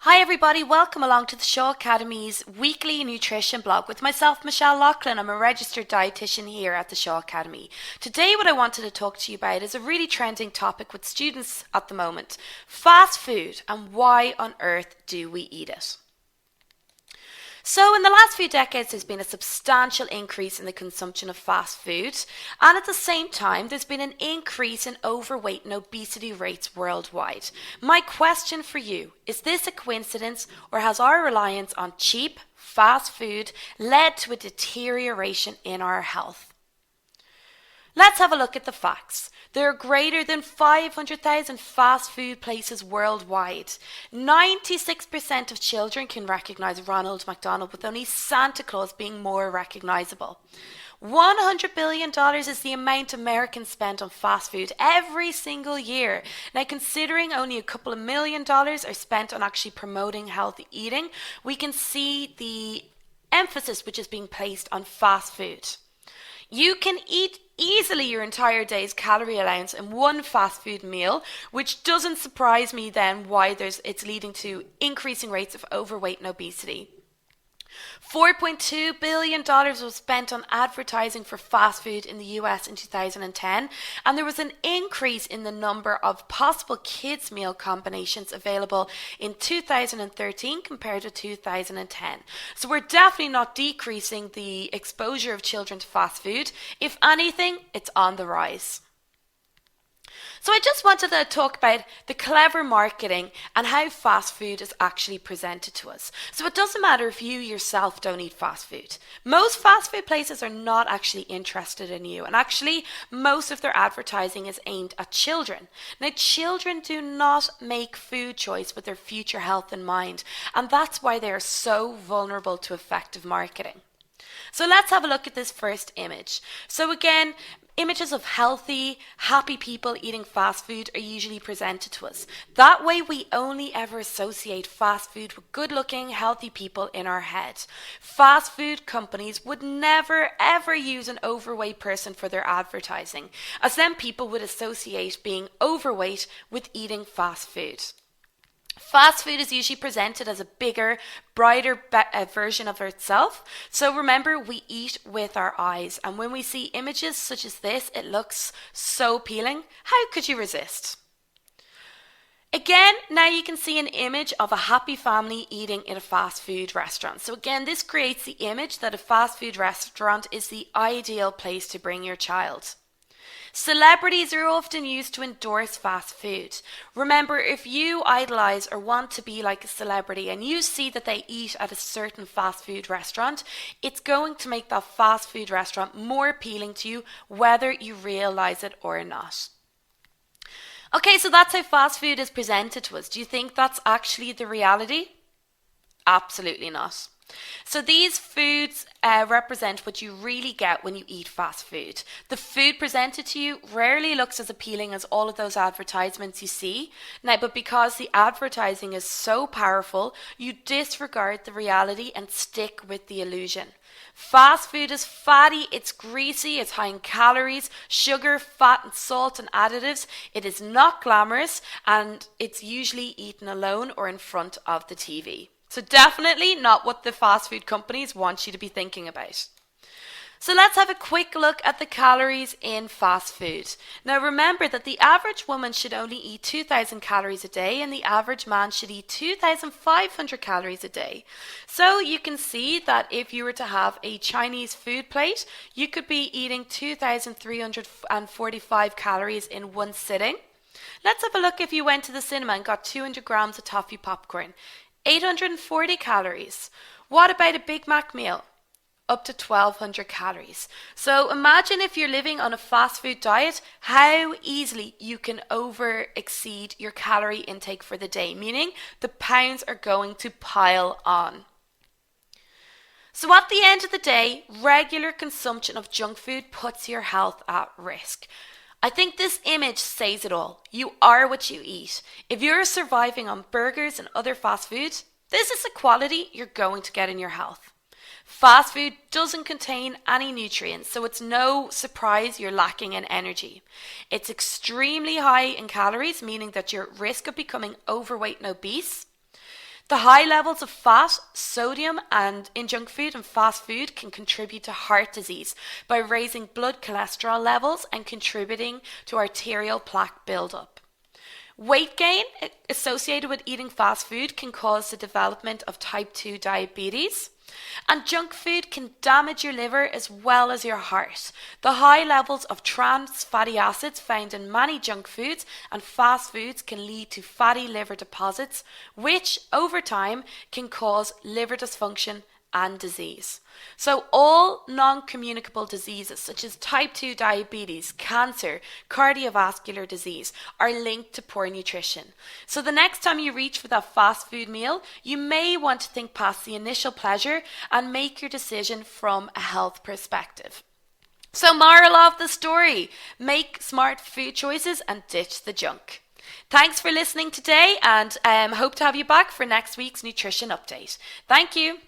Hi everybody, welcome along to the Shaw Academy's weekly nutrition blog with myself, Michelle Loughlin. I'm a registered dietitian here at the Shaw Academy. Today what I wanted to talk to you about is a really trending topic with students at the moment. Fast food, and why on earth do we eat it? So in the last few decades, there's been a substantial increase in the consumption of fast food. And at the same time, there's been an increase in overweight and obesity rates worldwide. My question for you, is this a coincidence, or has our reliance on cheap, fast food led to a deterioration in our health? Let's have a look at the facts. There are greater than 500,000 fast food places worldwide. 96% of children can recognize Ronald McDonald, with only Santa Claus being more recognizable. $100 billion is the amount Americans spend on fast food every single year. Now, considering only a couple of $1 million are spent on actually promoting healthy eating, we can see the emphasis which is being placed on fast food. You can eat easily your entire day's calorie allowance in one fast food meal, which doesn't surprise me then why it's leading to increasing rates of overweight and obesity. $4.2 billion was spent on advertising for fast food in the US in 2010, and there was an increase in the number of possible kids' meal combinations available in 2013 compared to 2010. So we're definitely not decreasing the exposure of children to fast food. If anything, it's on the rise. So I just wanted to talk about the clever marketing and how fast food is actually presented to us. So it doesn't matter if you yourself don't eat fast food. Most fast food places are not actually interested in you, and actually most of their advertising is aimed at children. Now, children do not make food choice with their future health in mind, and that's why they are so vulnerable to effective marketing. So let's have a look at this first image. So again, images of healthy, happy people eating fast food are usually presented to us. That way we only ever associate fast food with good-looking, healthy people in our head. Fast food companies would never ever use an overweight person for their advertising, as then people would associate being overweight with eating fast food. Fast food is usually presented as a bigger, brighter version of itself. So remember, we eat with our eyes. And when we see images such as this, it looks so appealing. How could you resist? Again, now you can see an image of a happy family eating in a fast food restaurant. So again, this creates the image that a fast food restaurant is the ideal place to bring your child. Celebrities are often used to endorse fast food. Remember, if you idolize or want to be like a celebrity and you see that they eat at a certain fast food restaurant, it's going to make that fast food restaurant more appealing to you, whether you realize it or not. Okay, so that's how fast food is presented to us. Do you think that's actually the reality? Absolutely not. So these foods represent what you really get when you eat fast food. The food presented to you rarely looks as appealing as all of those advertisements you see. Now, but because the advertising is so powerful, you disregard the reality and stick with the illusion. Fast food is fatty, it's greasy, it's high in calories, sugar, fat and salt and additives. It is not glamorous, and it's usually eaten alone or in front of the TV. So definitely not what the fast food companies want you to be thinking about. So let's have a quick look at the calories in fast food. Now remember that the average woman should only eat 2,000 calories a day, and the average man should eat 2,500 calories a day. So you can see that if you were to have a Chinese food plate, you could be eating 2,345 calories in one sitting. Let's have a look if you went to the cinema and got 200 grams of toffee popcorn. 840 calories. What about a Big Mac meal? Up to 1,200 calories. So imagine if you're living on a fast food diet, how easily you can exceed your calorie intake for the day, meaning the pounds are going to pile on. So at the end of the day, regular consumption of junk food puts your health at risk. I think this image says it all. You are what you eat. If you're surviving on burgers and other fast food, this is the quality you're going to get in your health. Fast food doesn't contain any nutrients, so it's no surprise you're lacking in energy. It's extremely high in calories, meaning that you're at risk of becoming overweight and obese. The high levels of fat, sodium, and in junk food and fast food can contribute to heart disease by raising blood cholesterol levels and contributing to arterial plaque buildup. Weight gain associated with eating fast food can cause the development of type 2 diabetes. And junk food can damage your liver as well as your heart. The high levels of trans fatty acids found in many junk foods and fast foods can lead to fatty liver deposits, which over time can cause liver dysfunction and disease. So all non-communicable diseases such as type 2 diabetes, cancer, cardiovascular disease are linked to poor nutrition. So the next time you reach for that fast food meal, you may want to think past the initial pleasure and make your decision from a health perspective. So moral of the story, make smart food choices and ditch the junk. Thanks for listening today, and hope to have you back for next week's nutrition update. Thank you.